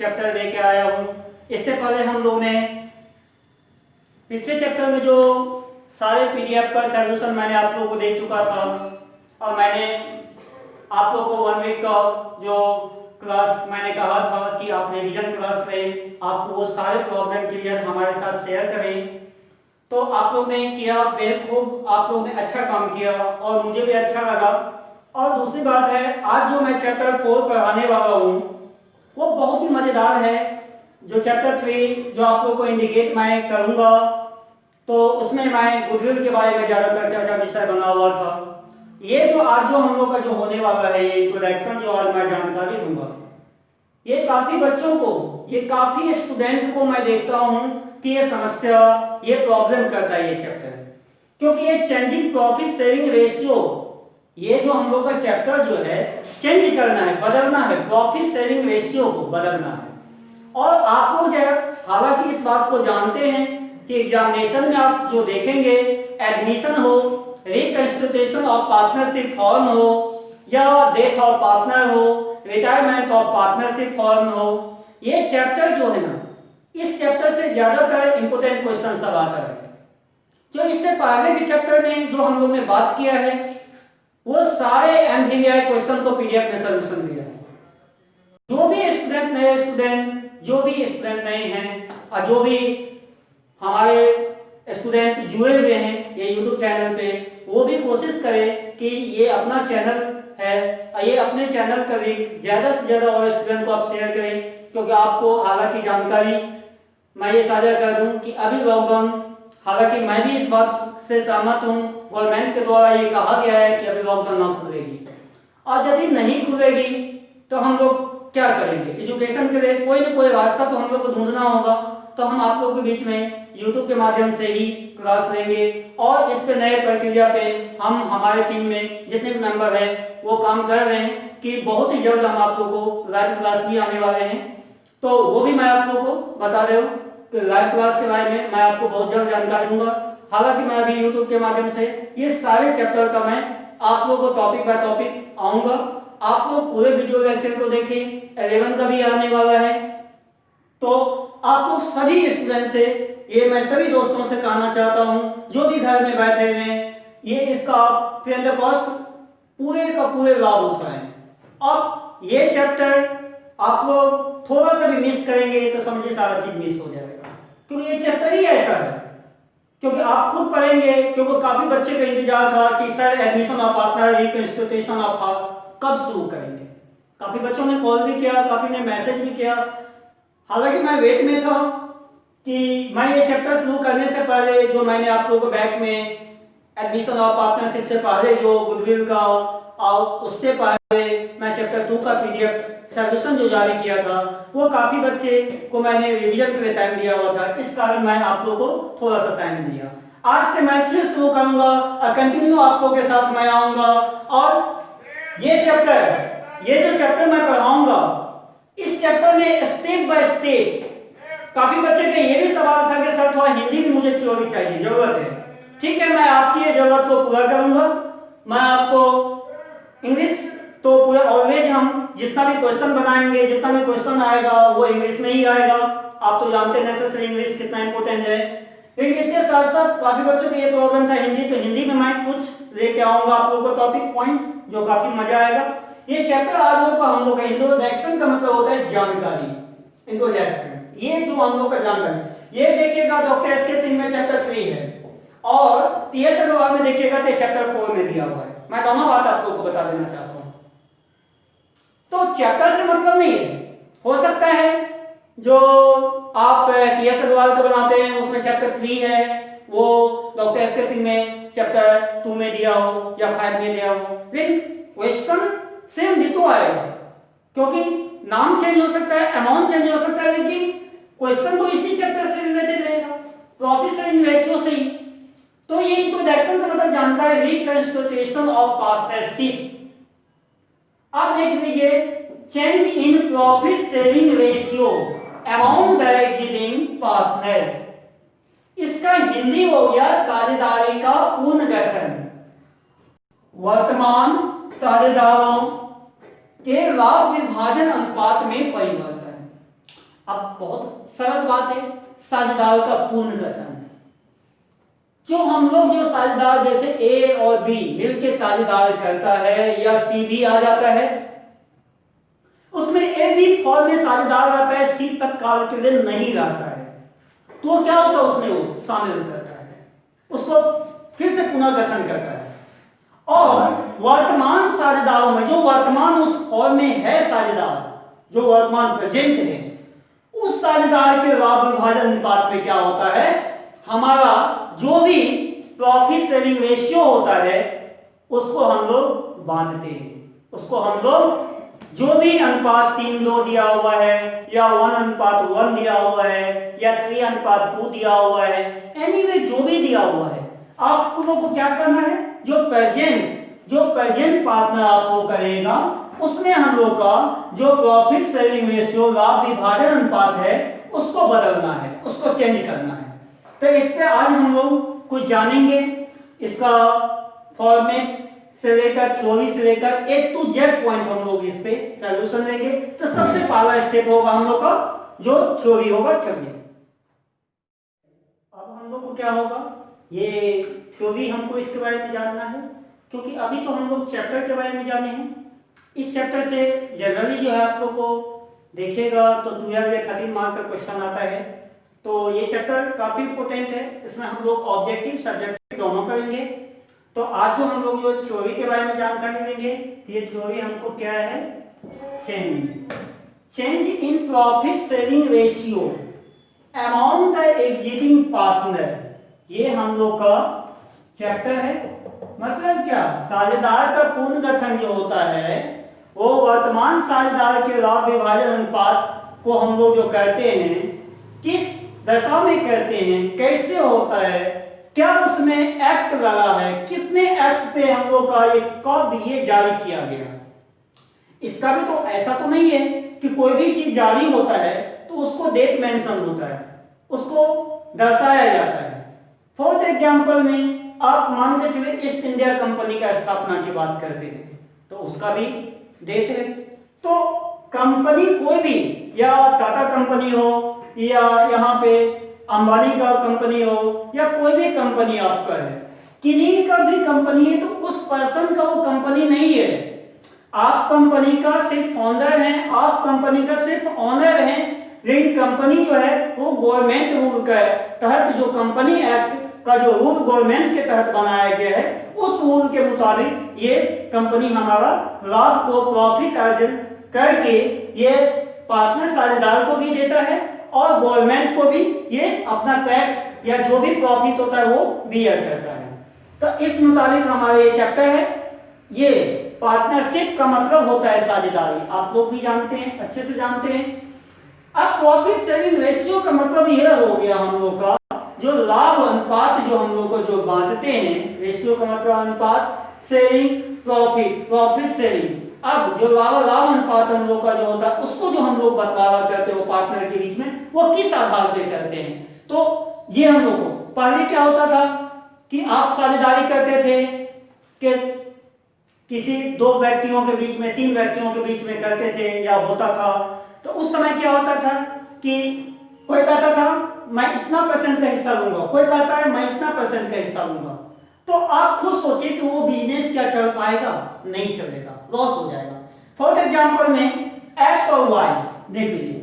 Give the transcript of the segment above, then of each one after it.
Chapter लेके आया हूँ। इससे पहले हम लोग ने पिछले चैप्टर में जो सारे पीडीएफ का सॉल्यूशन मैंने आप लोगों को दे चुका था और मैंने आप लोगों को 1 वीक का जो क्लास मैंने कहा था कि आप रिवीजन क्लास में आप वो सारे प्रॉब्लम क्लियर हमारे साथ शेयर करें, तो आप लोग ने किया, बेखूब आप लोग ने अच्छा काम किया और मुझे भी अच्छा लगा। और दूसरी बात है, आज जो मैं चैप्टर 4 पढ़ाने वाला हूँ वो बहुत ही मजेदार है। जो चैप्टर 3 जो आप लोग को इंडिकेट मैं करूंगा, तो उसमें मैं गुडविल के बारे में ज्यादातर चर्चा विषय बना हुआ था। ये जो आज जो हम लोग का जो होने वाला है, ये इंट्रोडक्शन जो आज मैं जानकारी दूंगा, ये काफी बच्चों को, ये काफी स्टूडेंट को मैं देखता हूं कि ये समस्या, ये प्रॉब्लम करता है ये चैप्टर, क्योंकि ये चेंजिंग प्रॉफिट शेयरिंग रेशियो, ये जो हम लोग का चैप्टर जो है चेंज करना है, बदलना है, प्रॉफिट शेयरिंग रेशियो को बदलना है। और आप लोग हालांकि इस बात को जानते हैं कि एग्जामिनेशन में आप जो देखेंगे, एडमिशन हो, रिकंस्टिट्यूशन ऑफ पार्टनरशिप फॉर्म हो, या डेथ ऑफ पार्टनर हो, रिटायरमेंट ऑफ पार्टनरशिप फॉर्म हो, ये चैप्टर जो है ना, इस चैप्टर से ज्यादातर इंपोर्टेंट क्वेश्चन सब आता है। जो इससे पहले के चैप्टर में जो हम लोग ने बात किया है, वो सारे एमवीआई क्वेश्चन को पीडीएफ में सॉल्यूशन दिया है। जो भी स्टूडेंट नए स्टूडेंट, जो भी स्टूडेंट नए हैं और जो भी हमारे स्टूडेंट जुड़े हुए हैं ये यूट्यूब चैनल पे, वो भी कोशिश करें कि ये अपना चैनल है, ये अपने चैनल का लिंक ज्यादा से ज्यादा और स्टूडेंट को आप शेयर करें, क्योंकि आपको हालांकि जानकारी मैं ये साझा कर दूं कि अभी लॉकडाउन, हालांकि मैं भी इस बात से सहमत हूं, गवर्नमेंट के द्वारा ये कहा गया है कि अभी लॉकडाउन ना खुलेगी, और यदि नहीं खुलेगी तो हम लोग क्या करेंगे? एजुकेशन के लिए कोई ना कोई रास्ता तो हम लोग को ढूंढना होगा। तो हम आप लोगों के बीच में यूट्यूब के माध्यम से ही क्लास लेंगे और इस पे नए प्रक्रिया पे हम, हमारे टीम में जितने भी मेंबर हैं वो काम कर रहे हैं कि बहुत ही जल्द हम आप लोगों को लाइव क्लास भी आने वाले हैं। तो वो भी मैं आप लोगों को बता रहा हूँ कि लाइव क्लास के बारे में मैं आपको बहुत जल्द जानकारी दूंगा। हालांकि मैं अभी यूट्यूब के माध्यम से ये सारे चैप्टर का मैं आप लोगों को टॉपिक बाय टॉपिक आऊंगा। आप लोग पूरे वीडियो लेक्चर को देखें, 11 का भी आने वाला है। तो आप लोग सभी स्टूडेंट से, ये मैं सभी दोस्तों से कहना चाहता हूं, जो भी घर में बैठे हैं, ये इसका फ्री ऑफ कॉस्ट पूरे का पूरे लाभ उठाएं। अब ये चैप्टर आप लोग थोड़ा सा भी मिस करेंगे तो समझिए सारा चीज मिस हो जाएगा, क्योंकि ये चैप्टर ही ऐसा है। क्योंकि आप खुद पढ़ेंगे, क्योंकि काफी बच्चे का इंतजार था कि sir admission of partner, reconstitution of कब शुरू करेंगे। काफी बच्चों ने कॉल भी किया, काफी ने मैसेज भी किया। हालांकि मैं वेट में था कि मैं ये चैप्टर शुरू करने से पहले, जो मैंने आप लोगों को बैक में एडमिशन ऑफ पार्टनरशिप से पहले जो गुडविल का और उससे पहले मैं चैप्टर 2 का पीडीएफ सॉल्यूशन जो जारी किया था, वो काफी बच्चे को मैंने रिवीजन के लिए टाइम दिया हुआ था। इस कारण मैं आप लोगों को थोड़ा सा टाइम दिया। आज से मैं फिर शुरू करूंगा और कंटिन्यू आप लोगों के साथ मैं आऊंगा। और ये चैप्टर, ये जो चैप्टर मैं पढ़ाऊंगा, इस चैप्टर में स्टेप बाय स्टेप, काफी बच्चे का ये भी सवाल था कि सर थोड़ा हिंदी भी मुझे थ्योरी चाहिए, जरूरत है। ठीक है, मैं आपकी ये जरूरत को पूरा करूंगा। मैं आपको इंग्लिश तो पूरा ऑलवेज हम जितना भी क्वेश्चन बनाएंगे, जितना भी क्वेश्चन आएगा वो इंग्लिश में ही आएगा। आप तो जानते हैं नेसेसरी इंग्लिश कितना इंपॉर्टेंट है। लेकिन इसके साथ साथ काफी बच्चों को ये प्रॉब्लम था हिंदी, तो हिंदी में मैं कुछ लेके आऊंगा आप लोगों को टॉपिक पॉइंट, जो काफी मजा आएगा। ये चैप्टर आज लोग का हम लोग का इंट्रोडक्शन का मतलब होता है जानकारी, इंट्रोडक्शन, ये जो हम लोग का जानकारी। ये देखिएगा डॉक्टर एसके सिंह में चैप्टर 3 है और टीएस अग्रवाल में देखिएगा तो चैप्टर 4 में दिया हुआ है। मैं दोनों बात आप लोगों को बता देना चाहता हूं। तो चैप्टर से मतलब नहीं है, हो सकता है जो आप टीएस अग्रवाल को बनाते हैं उसमें चैप्टर 3 है, वो डॉक्टर एसके सिंह में चैप्टर 2 में दिया हो या 5 में दिया हो, लेकिन क्वेश्चन सेम डिटो आएगा, क्योंकि नाम चेंज हो सकता है, अमाउंट चेंज हो सकता है, लेकिन क्वेश्चन तो इसी चैप्टर से रिलेटेड रहेगा, प्रॉफिट शेयरिंग रेशियो से ही। तो ये इंट्रोडक्शन का मतलब जानकारी, रिकंस्टिट्यूशन ऑफ पार्टनरशिप। अब देख लीजिए, change in profit sharing ratio amount directing partners, इसका हिंदी हो गया साझेदारी का पूर्ण गठन। वर्तमान साझेदारों के लाभ विभाजन अनुपात में परिवर्तन। अब बहुत सरल बात है, साझेदार का पूर्ण गठन। जो हम लोग जो साझेदार जैसे ए और बी मिलके साझेदार करता है या सी भी आ जाता है, उसमें ए बी फॉर्म में साझेदार रहता है, सी तत्काल के लिए नहीं रहता है, तो क्या होता है उसमें वो शामिल करता है, उसको फिर से पुनर्गठन करता है। और वर्तमान साझेदारों में जो वर्तमान उस फॉर्म में है साझेदार, जो वर्तमान प्रेजेंट है, उस साझेदार के लाभ विभाजन अनुपात में क्या होता है, हमारा जो भी प्रॉफिट शेयरिंग रेशियो होता है उसको हम लोग बांटते हैं। उसको हम लोग जो भी अनुपात 3:2 दिया हुआ है या 1:1 दिया हुआ है या 3:2 दिया हुआ है, एनीवे जो भी दिया हुआ है, आप लोगों को क्या करना है, जो प्रेजेंट पार्टनर आपको करेगा उसमें हम लोग का जो प्रॉफिट शेयरिंग रेशियो लाभ विभाजन अनुपात है उसको बदलना है, उसको चेंज करना है। तो इस पे आज हम लोग कुछ जानेंगे, इसका फॉर्मेट से लेकर थ्योरी से लेकर A to Z पॉइंट हम लोग इस पे सॉल्यूशन लेंगे। तो सबसे पहला स्टेप होगा हम लोग का जो थ्योरी होगा। चलिए अब हम लोग को क्या होगा, ये थ्योरी हमको इसके बारे में जानना है, क्योंकि अभी तो हम लोग चैप्टर के बारे में जाने हैं। इस चैप्टर से जनरली जो है आप लोग को देखेगा तो 12 या 13 मार्क का क्वेश्चन आता है, तो ये चैप्टर काफी इंपोर्टेंट है। इसमें हम लोग ऑब्जेक्टिव सब्जेक्टिव दोनों करेंगे। तो आज जो हम लोग जो थ्योरी के बारे में जानकारी लेंगे, ये थ्योरी हमको क्या है, change in profit sharing ratio among the existing partner, ये हम लोग का चैप्टर है। मतलब क्या, साझेदार का पूर्ण गठन जो होता है वो वर्तमान साझेदार के लाभ विभाजन अनुपात को हम लोग जो करते हैं, किस दशा में करते हैं, कैसे होता है, क्या उसमें एक्ट लगा है, कितने एक्ट पे हम लोग का कब ये जारी किया गया। इसका भी तो ऐसा तो नहीं है कि कोई भी चीज जारी होता है तो उसको डेट मेंशन होता है, उसको दर्शाया जाता है। फॉर एग्जांपल में आप मान के चलिए ईस्ट इंडिया कंपनी का स्थापना की बात करते हैं, तो उसका भी डेट है। तो कंपनी कोई भी, या टाटा कंपनी हो या यहाँ पे अंबानी का कंपनी हो या कोई भी कंपनी आपका है, किन्हीं का भी कंपनी है, तो उस पर्सन का वो कंपनी नहीं है। आप कंपनी का सिर्फ फाउंडर हैं, आप कंपनी का सिर्फ ऑनर हैं, लेकिन कंपनी जो है वो गवर्नमेंट रूल का तहत, जो कंपनी एक्ट का जो रूल गवर्नमेंट के तहत बनाया गया है, उस रूल के मुताबिक ये कंपनी हमारा लाभ को प्रॉफिट अर्जन करके ये पार्टनर साझेदार को भी देता है और गवर्नमेंट को भी ये अपना टैक्स या जो भी प्रॉफिट होता है वो बियर करता है। तो इस मुताबिक हमारा ये चैप्टर है। ये पार्टनरशिप का मतलब होता है साझेदारी, आप लोग भी जानते हैं, अच्छे से जानते हैं। अब प्रॉफिट शेयरिंग रेशियो का मतलब यह हो गया हम लोग का जो लाभ अनुपात जो हम लोग को जो बांटते हैं, रेशियो का मतलब अनुपात, शेयरिंग प्रॉफिट शेयरिंग। अब जो लाभ अनुपात हम लोग का जो होता है उसको जो हम लोग बंटवारा करते हैं वो पार्टनर के बीच में, वो किस आधार पे करते हैं। तो ये हम लोग को पहले क्या होता था कि आप साझेदारी करते थे कि किसी 2 व्यक्तियों के बीच में, 3 व्यक्तियों के बीच में करते थे या होता था। तो उस समय क्या होता था कि कोई कहता था मैं इतना % का हिस्सा लूंगा, कोई कहता है मैं इतना % का हिस्सा लूंगा। तो आप खुद सोचिए कि वो बिजनेस क्या चल पाएगा, नहीं चलेगा, लॉस हो जाएगा। फॉर एग्जांपल में एक्स और वाई देख लीजिए,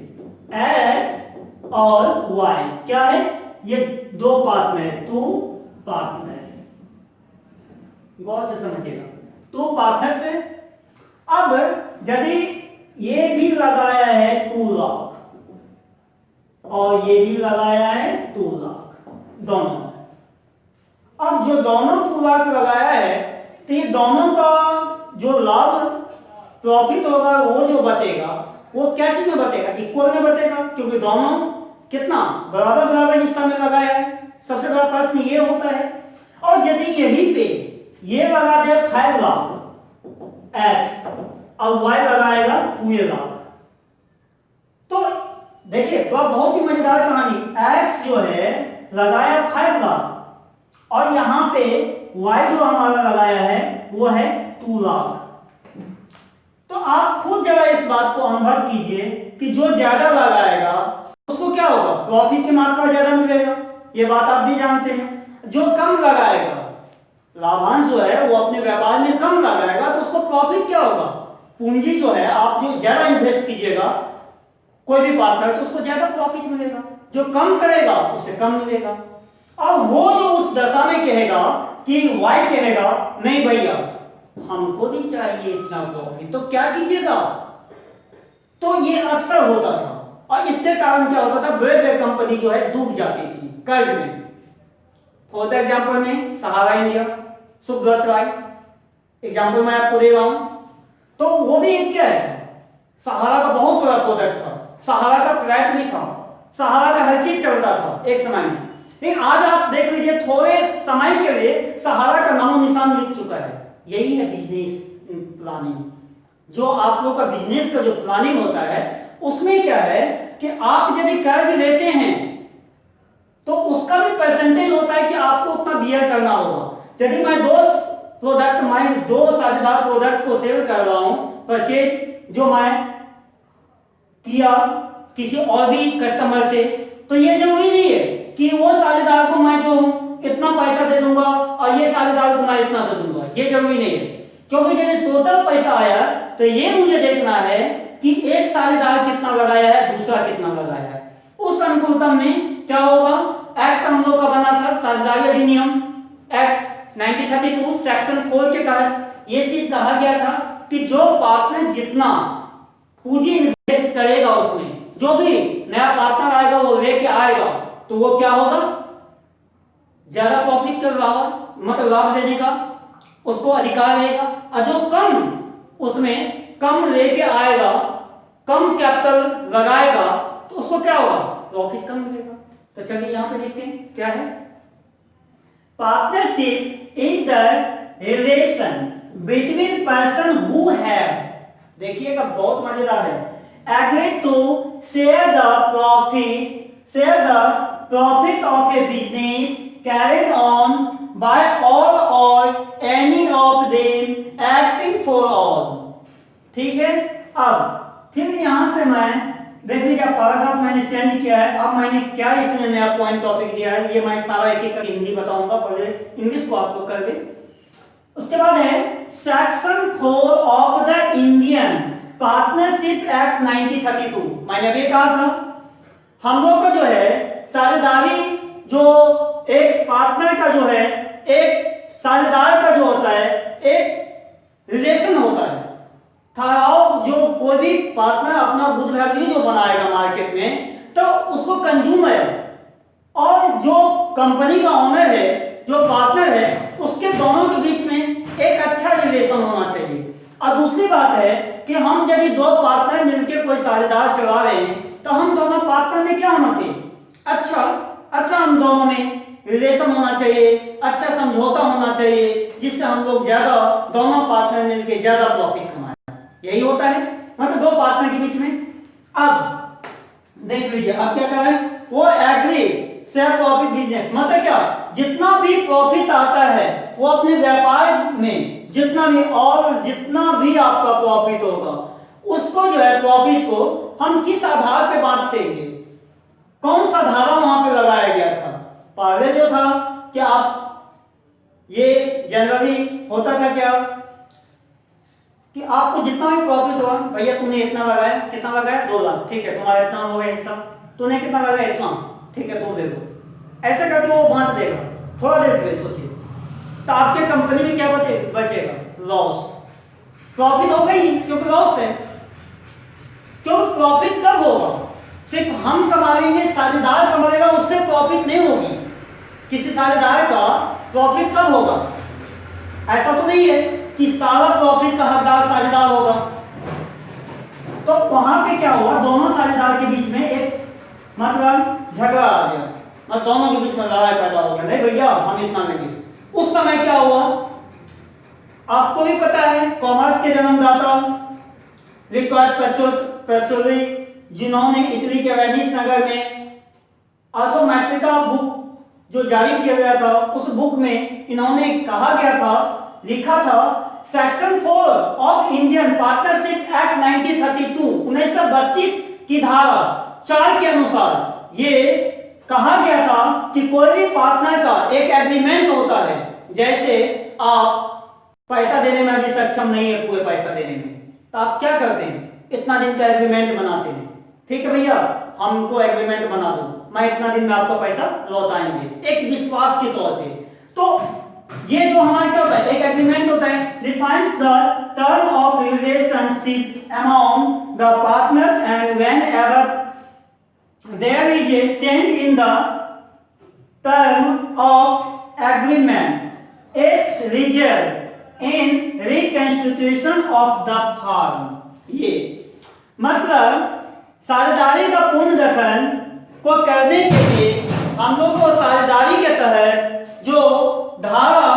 एक्स और वाई क्या है, ये 2 पार्टनर, 2 पार्टनर्स, गौर से समझिएगा, 2 पार्टनर्स है। अब यदि ये भी लगाया है 2 लाख और ये भी लगाया है 2 लाख, दोनों। अब जो दोनों 2 लाख लगाया है तो ये दोनों का जो लाभ प्रॉफिट होगा वो जो बचेगा वो क्या चीज में बचेगा, इक्वल में बचेगा, क्योंकि दोनों कितना बराबर हिस्सा में लगाया है। सबसे बड़ा प्रश्न ये होता है। और यदि यही पे ये लगा दे 5 लाख एक्स और वाई लगाएगा 2 लाख, तो देखिए तो बहुत ही मजेदार कहानी, एक्स जो है लगाया 5 लाख और यहां पे y जो हमारा लगाया है वो है 2 लाख। तो आप खुद जरा इस बात को अनुभव कीजिए कि जो ज्यादा लगाएगा उसको क्या होगा, प्रॉफिट की मात्रा ज्यादा मिलेगा, ये बात आप भी जानते हैं। जो कम लगाएगा, लाभांश जो है वो अपने व्यापार में कम लगाएगा तो उसको प्रॉफिट क्या होगा, पूंजी जो है आप जो ज्यादा इन्वेस्ट कीजिएगा कोई भी पार्टनर तो उसको ज्यादा प्रॉफिट मिलेगा, जो कम करेगा उससे कम मिलेगा। और वो जो उस दशा में कहेगा कि वाई कहेगा नहीं भैया हमको भी चाहिए इतना प्रॉफिट, तो क्या कीजिएगा, तो ये अक्सर होता था। और इससे कारण क्या होता था, बड़े बड़े कंपनी जो है डूब जाती थी कर्ज में। फॉर एग्जाम्पल में सहारा इंडिया, सुब्रत राय एग्जाम्पल मैं आपको दे रहा हूं, तो वो भी एक क्या है, सहारा का बहुत बड़ा प्रोडक्ट था, सहारा का फ्लैट भी था, सहारा का हर चीज चलता था एक समय में। लेकिन आज आप देख लीजिए थोड़े समय के लिए सहारा का नाम निशान मिट चुका है। यही है बिजनेस प्लानिंग। जो आप लोग का बिजनेस का जो प्लानिंग होता है उसमें क्या है कि आप यदि कर्ज लेते हैं तो उसका भी परसेंटेज होता है कि आपको उतना बियर करना होगा। यदि मैं दो साझेदार प्रोडक्ट को सेल कर रहा हूं, परचेज जो मैं किया किसी और भी कस्टमर से, तो ये जरूरी नहीं है कि वो साझेदार को मैं जो इतना पैसा दे दूंगा और ये साझेदार को मैं इतना दे दूंगा, ये जरूरी नहीं है। क्योंकि जब टोटल पैसा आया तो ये मुझे देखना है कि एक साझेदार कितना लगाया है, दूसरा कितना लगाया है। उस अनुकूलता में क्या होगा, एक्ट हम लोग का बना था साझेदारी अधिनियम एक्ट 1932 सेक्शन 4 के तहत ये चीज कहा गया था कि जो पार्टनर जितना पूंजी इन्वेस्ट करेगा उसमें, जो भी नया पार्टनर आएगा वो लेके आएगा तो वो क्या होगा, ज्यादा प्रॉफिट कर रहा मतलब लाभ देने का उसको अधिकार रहेगा। और जो कम उसमें कम लेके आएगा, कम कैपिटल लगाएगा तो उसको क्या होगा, प्रॉफिट कम मिलेगा। तो चलिए यहां पे देखते हैं क्या है। Partnership is the relation between person who have, देखिएगा बहुत मजेदार है, agree to share the profit of a business carried on by all or any of them acting for all। ठीक है, अब फिर यहां से मैं देख लीजिए पैराग्राफ मैंने चेंज किया है। अब मैंने क्या इसमें नया पॉइंट टॉपिक दिया है, ये मैं सारा एक एक करके हिंदी बताऊंगा, पहले इंग्लिश को आप लोग कर ले। उसके बाद है section 4 of the Indian partnership act 1932। मैंने अभी कहा था हम लोग का जो है साझेदारी, जो एक पार्टनर का जो है, एक साझेदार का जो होता है एक रिलेशन होता है। ठहराव जो कोई भी पार्टनर अपना गुड वैल्यू जो बनाएगा मार्केट में, तो उसको कंज्यूमर और जो कंपनी का ओनर है, जो पार्टनर है, उसके दोनों के बीच में एक अच्छा रिलेशन होना चाहिए। और दूसरी बात है कि हम यदि दो पार्टनर मिलकर कोई साझेदार चला रहे हैं तो हम दोनों पार्टनर में क्या होना चाहिए, अच्छा हम दोनों में रिलेशन होना चाहिए, अच्छा समझौता होना चाहिए, जिससे हम लोग ज्यादा दोनों पार्टनर मिलकर ज्यादा प्रॉफिट कमाएं। यही होता है मतलब दो पार्टनर के बीच में। अब देख लीजिए अब क्या कर रहे हैं, वो एग्री शेयर प्रॉफिट बिजनेस, मतलब क्या, जितना भी प्रॉफिट आता है वो अपने व्यापार में जितना भी आपका प्रॉफिट होगा उसको जो है प्रॉफिट को हम किस आधार पे बांटते हैं, कौन सा धारा वहां पे लगाया गया था। पहले जो था कि आप ये जनरली होता था क्या कि आपको जितना भी प्रॉफिट हुआ, भैया तूने इतना लगाया, कितना लगाया 2 लाख, ठीक है तुम्हारा इतना हो गया हिस्सा, तूने कितना लगाया इतना, ठीक है तू दे दो, ऐसे करके वो बांट देगा। थोड़ा देर के लिए सोचिए तो आपके कंपनी में क्या बचेगा, लॉस। प्रॉफिट होगा ही क्योंकि लॉस है। क्योंकि प्रॉफिट कब होगा, सिर्फ हम कमाएंगे, साझेदार कमाएगा, उससे प्रॉफिट नहीं होगी। किसी साझेदार का प्रॉफिट कब होगा, ऐसा तो नहीं है कि सारा प्रॉफिट का हकदार साझेदार होगा। तो वहां पे क्या हुआ, दोनों साझेदार के बीच में एक मतलब झगड़ा आ गया, मतलब दोनों के बीच में लड़ाई पैदा हो गया, नहीं भैया हम इतना लेंगे। उस समय क्या हुआ आपको भी पता है, कॉमर्स के जन्मदाता पेट्रोली, जिन्होंने इटली के वेनिस नगर में आर्थोमेट्रिका बुक जो जारी किया गया था, उस बुक में इन्होंने कहा गया था, लिखा था section 4 of Indian partnership act 1932 1932 की धारा 4 के अनुसार ये कहा गया था कि कोई भी पार्टनर का एक एग्रीमेंट होता है, जैसे आप पैसा देने में अभी सक्षम नहीं है पूरे पैसा देने में, तो आप क्या करते हैं, इतना दिन का एग्रीमेंट बनाते हैं, ठीक है भैया हमको एग्रीमेंट बना दो, मैं इतना दिन में आपका पैसा लौटाएंगे, एक विश्वास के तौर पे। तो ये जो हमारा क्या होता है, एक एग्रीमेंट होता है, defines the term of relationship among the partners and whenever there is a change in the term of agreement it result in reconstitution of the firm। ये मतलब साझेदारी का पुनर्गठन को करने के लिए हम लोग को साझेदारी के तहत जो धारा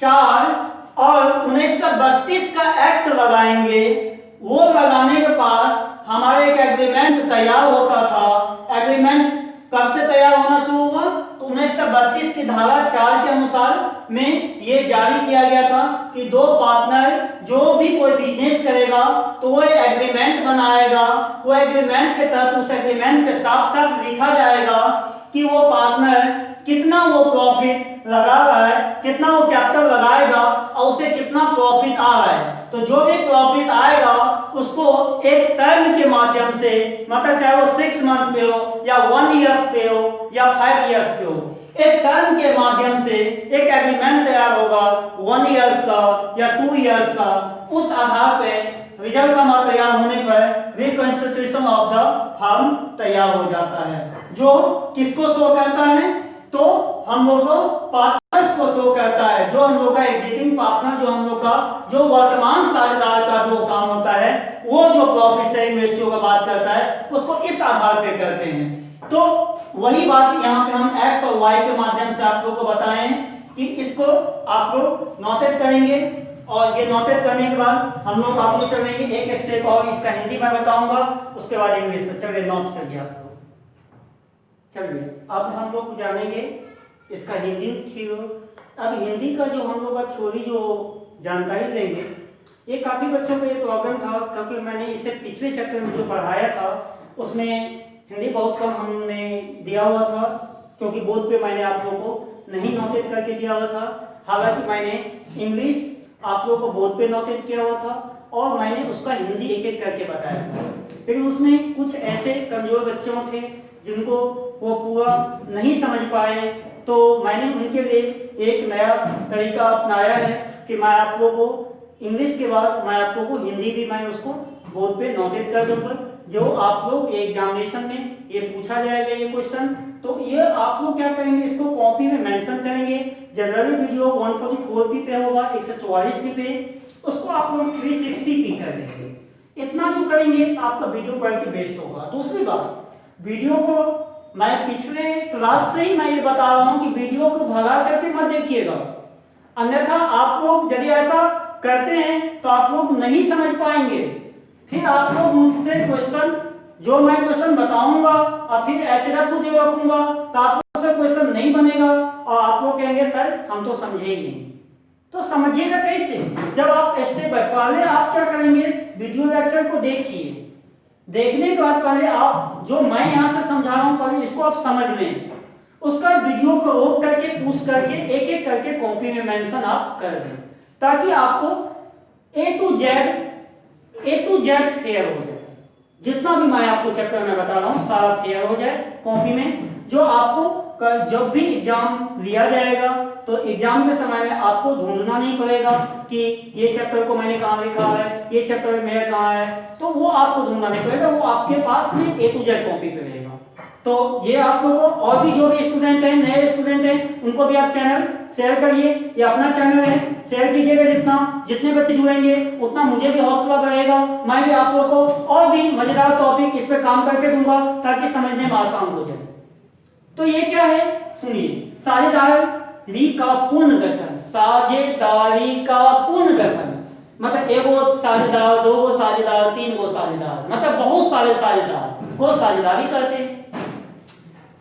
4 और 1932 का एक्ट लगाएंगे, वो लगाने के पास हमारे एक एग्रीमेंट तैयार होता था। एग्रीमेंट कब से तैयार होना शुरू हुआ, तो 1932 की धारा 4 के अनुसार में ये जारी किया गया था कि दो पार्टनर जो भी कोई बिजनेस करेगा तो वो एग्रीमेंट बनाएगा, वो एग्रीमेंट के तहत उस एग्रीमेंट के साथ साथ लिखा जाएगा कि वो पार्टनर कितना वो प्रॉफिट लगा रहा है, कितना वो कैपिटल लगाएगा और उसे कितना प्रॉफिट आ रहा है। तो जो भी प्रॉफिट आएगा उसको एक टर्म के माध्यम से, मतलब चाहे वो 6 मंथ पे हो या 1 ईयर्स पे हो या 5 ईयर्स पे हो, एक टर्म के माध्यम से एक एग्रीमेंट तैयार होगा 1 ईयर्स का या 2 ईयर्स का। उस आधार पे रिजल्ट का तैयार होने पर रिकंस्टिट्यूशन ऑफ द फर्म तैयार हो जाता है, जो किसको शो करता है, तो हम लोग को पार्टनर्स को शो करता है, जो हम लोग का एग्जिस्टिंग पार्टनर, जो हम लोग का जो वर्तमान साझेदार का जो काम होता है, वो जो प्रॉफिट शेयरिंग रेशियो का बात करता है उसको इस आधार पे करते हैं। तो वही बात यहाँ पे हम एक्स और वाई के माध्यम से आप लोग को बताएं कि इसको आप लोग नोटेट करेंगे, और ये नोटेट करने के बाद हम लोग आप लोग चलेंगे एक स्टेप और, इसका हिंदी में बताऊंगा, उसके बाद इंग्लिश में। चलिए नोट करिए आप लोग। चलिए अब हम लोग जानेंगे इसका हिंदी थ्योरी। अब हिंदी का जो हम लोग का थ्योरी जो जानकारी लेंगे, ये काफी बच्चों को ये प्रॉब्लम था, क्योंकि मैंने इसे पिछले चैप्टर में जो पढ़ाया था उसमें हिंदी बहुत कम हमने दिया हुआ था, क्योंकि बोर्ड पे मैंने आप लोगों को नहीं नोटेट करके दिया हुआ था। हालांकि मैंने इंग्लिश आप लोगों को बोर्ड पे नोटेट किया हुआ था और मैंने उसका हिंदी एक एक करके बताया था, लेकिन उसमें कुछ ऐसे कमजोर बच्चों थे जिनको वो पूरा नहीं समझ पाए, तो मैंने उनके लिए एक नया तरीका अपनाया है कि मैं आप लोगों को इंग्लिश के बाद मैं आप लोगों को हिंदी भी मैं उसको बोर्ड पे नोटेट कर दूंगा। जो आप लोग एग्जामिनेशन में ये पूछा जाएगा ये क्वेश्चन, तो ये आप लोग क्या करेंगे, इसको कॉपी में मेंशन करेंगे। जनरली वीडियो 144 पी पे होगा, 144 पी पे, उसको आप लोग 360 पी कर देंगे। इतना जो करेंगे आपका वीडियो क्वालिटी बेस्ट होगा। दूसरी बात, वीडियो को मैं पिछले क्लास से ही मैं ये बता रहा हूं कि वीडियो को भगा करके मत देखिएगा, अन्यथा आप लोग यदि ऐसा करते हैं तो आप लोग नहीं समझ पाएंगे। फिर आप लोग मुझसे क्वेश्चन, जो मैं क्वेश्चन बताऊंगा और फिर एचडा को जो रखूंगा तो आप लोग से क्वेश्चन नहीं बनेगा और आप लोग कहेंगे सर हम तो समझे ही नहीं। तो समझिएगा कैसे, जब आप स्टेप बाय पहले आप क्या करेंगे, वीडियो लेक्चर को देखिए, देखने के बाद पहले आप जो मैं यहां से समझा रहा हूं पहले इसको आप समझ लें, उसका वीडियो को रोक करके पूछ करके एक एक करके कॉपी में मेंशन आप कर दें, ताकि आपको ए टू जेड क्लियर हो जाए। जितना भी मैं आपको चैप्टर में बता रहा हूं सारा क्लियर हो जाए कॉपी में, जो आपको जब भी एग्जाम लिया जाएगा तो एग्जाम के समय में आपको ढूंढना नहीं पड़ेगा कि ये चैप्टर को मैंने कहां लिखा है, ये चैप्टर मेरा कहां है, तो वो आपको ढूंढना नहीं पड़ेगा, वो आपके पास में ए टू जेड कॉपी पे रहेगा। तो ये आप लोगों को और भी जो भी स्टूडेंट हैं, नए स्टूडेंट हैं, उनको भी आप चैनल शेयर करिए, ये अपना चैनल है, शेयर कीजिएगा। जितने बच्चे जुड़ेंगे उतना मुझे भी हौसला बढ़ेगा, मैं भी आप लोगों को और भी मजेदार टॉपिक इस पे काम करके दूंगा ताकि समझने में आसान हो जाए। तो ये क्या है सुनिए, साझेदारी का पुनर्गठन, साझेदारी का पुनर्गठन मतलब एगो साझेदार, दो गो साझेदार, तीन गो साझेदार, मतलब बहुत सारे साझेदार को साझेदारी करते हैं।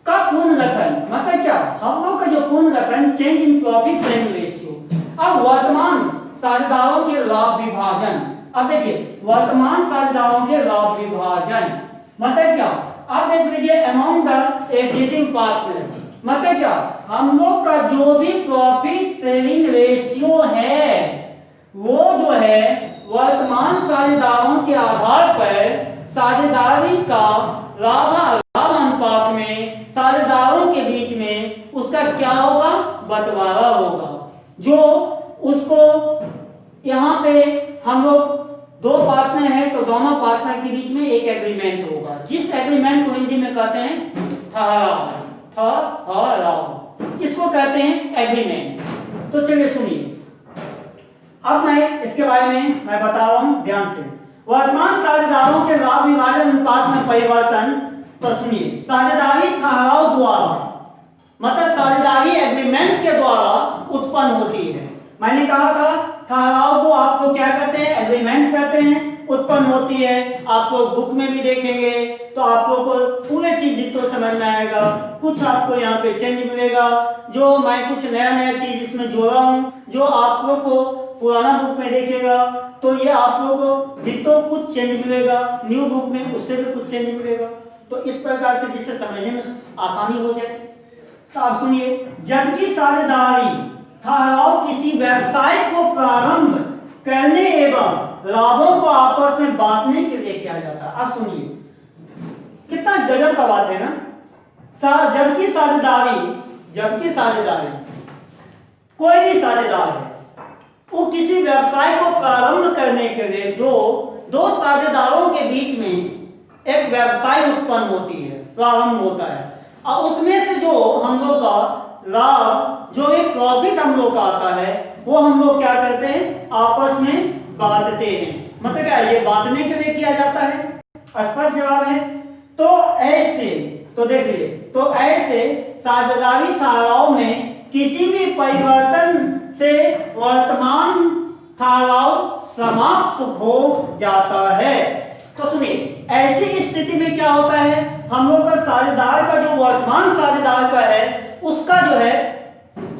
का पुनर्गठन मतलब क्या, हम लोग का जो पुनर्गठन, change in profit sharing ratio. अब वर्तमान साझेदारों के लाभ विभाजन, अब देखिए वर्तमान साझेदारों के लाभ विभाजन, मतलब क्या, आप देख लीजिए अमाउंट द एग्जिस्टिंग पार्टनर, मतलब क्या, हम लोग का जो भी प्रॉफिट शेयरिंग रेशियो है वो जो है वर्तमान साझेदारों के आधार पर साझेदारी का लाभ अनुपात में साझेदारों के बीच में उसका क्या होगा, बंटवारा होगा। जो उसको यहाँ पे हम लोग दो पार्टनर हैं तो दोनों पार्टनर के बीच में एक एग्रीमेंट होगा, जिस एग्रीमेंट को हिंदी में कहते हैं ठहराव, इसको कहते हैं एग्रीमेंट। तो चलिए सुनिए, अब मैं इसके बारे में मैं बता रहा हूं ध्यान से। वर्तमान साझेदारों के लाभ विभाजन अनुपात में परिवर्तन, तो सुनिए, साझेदारी ठहराव द्वारा मतलब साझेदारी एग्रीमेंट के द्वारा उत्पन्न होती है। मैंने कहा था ठहराव को आपको क्या कहते हैं, एग्रीमेंट कहते हैं, उत्पन्न होती है। आप लोग बुक में भी देखेंगे तो आप लोग को पूरे चीज तो समझ में आएगा, कुछ आपको यहाँ पे चेंज मिलेगा, जो मैं कुछ नया नया चीज इसमें जोड़ा हूँ, जो आप लोग को पुराना बुक में देखेगा तो ये आप लोग को जितो कुछ चेंज मिलेगा, न्यू बुक में उससे भी कुछ चेंज मिलेगा। तो इस प्रकार से जिससे समझने में आसानी हो जाए। तो आप सुनिए, जबकि साझेदारी ठहराव किसी व्यवसाय को प्रारंभ करने एवं लाभों को आपस में बांटने के लिए किया जाता है। अब सुनिए, कितना गजब का बात है ना। जबकि साझेदारी कोई भी साझेदार है वो किसी व्यवसाय को प्रारंभ करने के लिए जो दो साझेदारों के बीच में एक व्यवसाय उत्पन्न होती है, प्रारंभ होता है, और उसमें से जो हम लोग का लाभ, जो एक प्रॉफिट हम लोग का आता है, वो हम लोग क्या करते हैं, आपस में बांटते हैं। मतलब क्या, ये बांटने के लिए किया जाता है। स्पष्ट जवाब है। तो ऐसे, तो देखिए, तो ऐसे साझेदारी ठहराव में किसी भी परिवर्तन से वर्तमान ठहराव समाप्त हो जाता है। तो सुनिए, ऐसी स्थिति में क्या होता है, हम लोग का साझेदार का जो वर्तमान साझेदार का है उसका जो है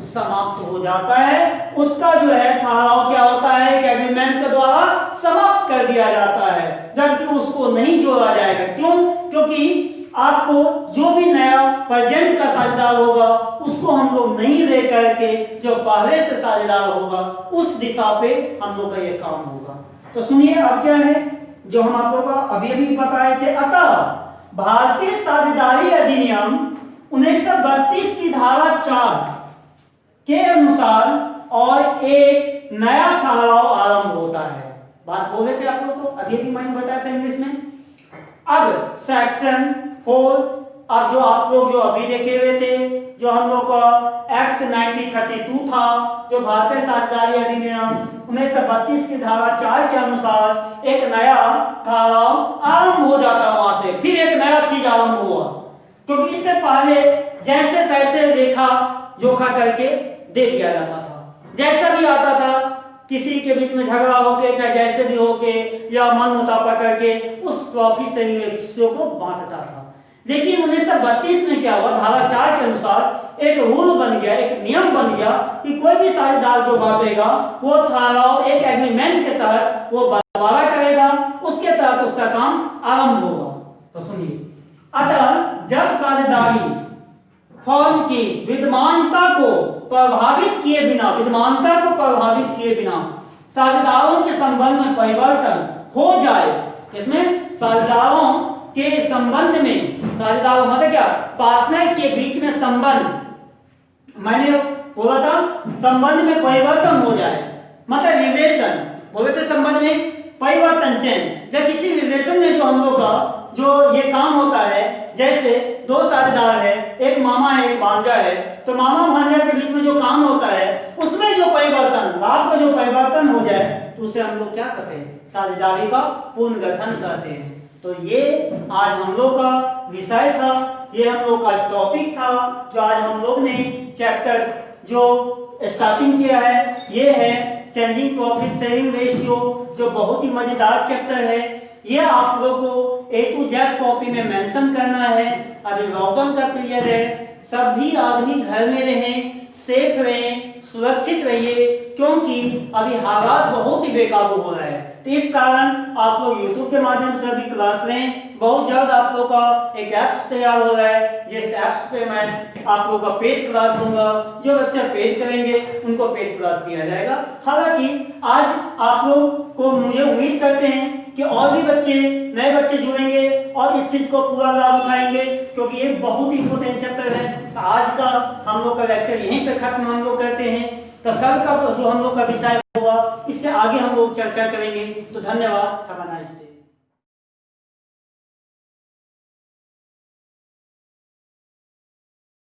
समाप्त हो जाता है, उसका जो है ठहराव क्या होता है, एग्रीमेंट के द्वारा समाप्त कर दिया जाता है, जबकि उसको नहीं जोड़ा जाएगा। क्यों? क्योंकि आपको जो भी नया प्रेजेंट का साझेदार होगा उसको हम लोग नहीं ले करके जो पहले से साझेदार होगा उस दिशा पे हम लोग का ये काम होगा। तो सुनिए, अब क्या है जो हम आप लोगों को अभी अभी बताए थे। अतः भारतीय साझेदारी अधिनियम 1932 की धारा 4 के अनुसार और एक नया ठहराव आरंभ होता है। बात बोले थे आप लोगों को, अभी भी मैंने बताया था इंग्लिश में। अब सेक्शन 4, अब जो आप लोग जो अभी देखे हुए थे, जो हम लोग का एक्ट 1932 था, जो भारतीय साझेदारी अधिनियम 1932 की धारा 4 के अनुसार एक नया ठहराव आरंभ हो जाता है। वहां से फिर एक नया चीज आरंभ हुआ, क्योंकि इससे पहले जैसे तैसे लेखा जोखा करके दे दिया जाता था, जैसा भी आता था, किसी के बीच में झगड़ा होके चाहे जैसे भी होके या मन मुताबिक करके उस प्रॉफिट शेयरिंग को बांटता था। लेकिन 1932 में क्या हुआ, धारा 4 के अनुसार एक रूल बन गया, एक नियम बन गया कि कोई भी साझेदार जो बांटेगा वो ठहराव एक एग्रीमेंट के तहत वो बंटवारा करेगा, उसके तहत उसका काम आरंभ होगा। तो सुनिए, अतः जब साझेदारी फर्म की विद्यमानता को प्रभावित किए बिना साझेदारों के संबंध में परिवर्तन हो जाए, इसमें साझेदारों के संबंध में, साझेदारों मतलब क्या, पार्टनर के बीच में संबंध, मैंने बोला था संबंध में परिवर्तन हो जाए, मतलब रिलेशन बोले थे, संबंध में परिवर्तन, चेंज। जब किसी रिलेशन में जो हम लोग का जो ये काम होता है, जैसे दो साझेदार है, एक मामा है एक भांजा है, तो मामा भांजा के बीच में जो काम होता है उसमें जो परिवर्तन, लाभ का जो परिवर्तन हो जाए तो उसे हम लोग क्या कहते हैं, साझेदारी का पुनर्गठन कहते हैं। तो ये आज हम लोग का विषय था, ये हम लोग का टॉपिक था, जो आज हम लोग ने चैप्टर जो स्टार्टिंग किया है, ये है चेंजिंग प्रॉफिट शेयरिंग रेशियो, जो बहुत ही मजेदार चैप्टर है। ये आप लोगों को A to Z कॉपी में मेंशन करना है। अभी लॉकडाउन का पीरियड है, सभी आदमी घर में रहें, सेफ रहें, सुरक्षित रहिए, क्योंकि अभी हालात बहुत ही बेकाबू हो रहा है। इस कारण आप लोग YouTube के माध्यम से अभी क्लास लें। बहुत जल्द आप लोग का एक ऐप्स तैयार हो रहा है, जिस ऐप्स पे मैं आप लोग का पेड क्लास दूंगा। जो बच्चे पेड करेंगे उनको पेड क्लास दिया जाएगा। हालांकि आज आप लोग को मुझे उम्मीद करते हैं कि और भी बच्चे नए बच्चे जुड़ेंगे और इस चीज को पूरा लाभ उठाएंगे, क्योंकि ये बहुत ही इंपॉर्टेंट चैप्टर है। आज का हम लोग का लेक्चर यहीं पे खत्म हम लोग करते हैं। तो कल का जो हम लोग का विषय होगा इससे आगे हम लोग चर्चा करेंगे। तो धन्यवाद। Have a nice day.